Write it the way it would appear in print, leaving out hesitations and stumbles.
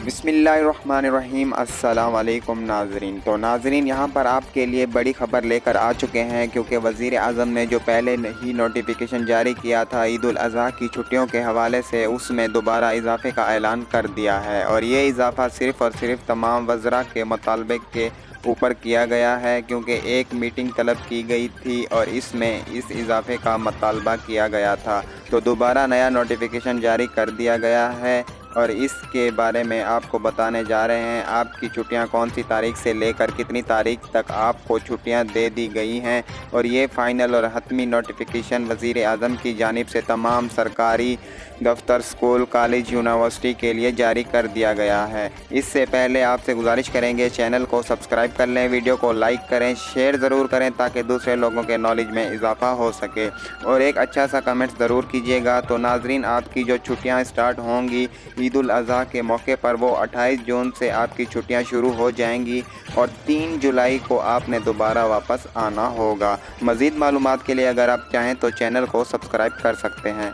بسم اللہ الرحمن الرحیم۔ السلام علیکم ناظرین۔ تو ناظرین، یہاں پر آپ کے لیے بڑی خبر لے کر آ چکے ہیں، کیونکہ وزیر اعظم نے جو پہلے ہی نوٹیفیکیشن جاری کیا تھا عید الاضحیٰ کی چھٹیوں کے حوالے سے، اس میں دوبارہ اضافے کا اعلان کر دیا ہے، اور یہ اضافہ صرف اور صرف تمام وزراء کے مطالبے کے اوپر کیا گیا ہے، کیونکہ ایک میٹنگ طلب کی گئی تھی اور اس میں اس اضافے کا مطالبہ کیا گیا تھا۔ تو دوبارہ نیا نوٹیفیکیشن جاری کر دیا گیا ہے، اور اس کے بارے میں آپ کو بتانے جا رہے ہیں۔ آپ کی چھٹیاں کون سی تاریخ سے لے کر کتنی تاریخ تک آپ کو چھٹیاں دے دی گئی ہیں، اور یہ فائنل اور حتمی نوٹیفیکیشن وزیر اعظم کی جانب سے تمام سرکاری دفتر، اسکول، کالج، یونیورسٹی کے لیے جاری کر دیا گیا ہے۔ اس سے پہلے آپ سے گزارش کریں گے چینل کو سبسکرائب کر لیں، ویڈیو کو لائک کریں، شیئر ضرور کریں تاکہ دوسرے لوگوں کے نالج میں اضافہ ہو سکے، اور ایک اچھا سا کمنٹ ضرور کیجیے گا۔ تو ناظرین، آپ کی جو چھٹیاں اسٹارٹ ہوں گی عید الاضحیٰ کے موقع پر، وہ 28 جون سے آپ کی چھٹیاں شروع ہو جائیں گی، اور 3 جولائی کو آپ نے دوبارہ واپس آنا ہوگا۔ مزید معلومات کے لیے اگر آپ چاہیں تو چینل کو سبسکرائب کر سکتے ہیں۔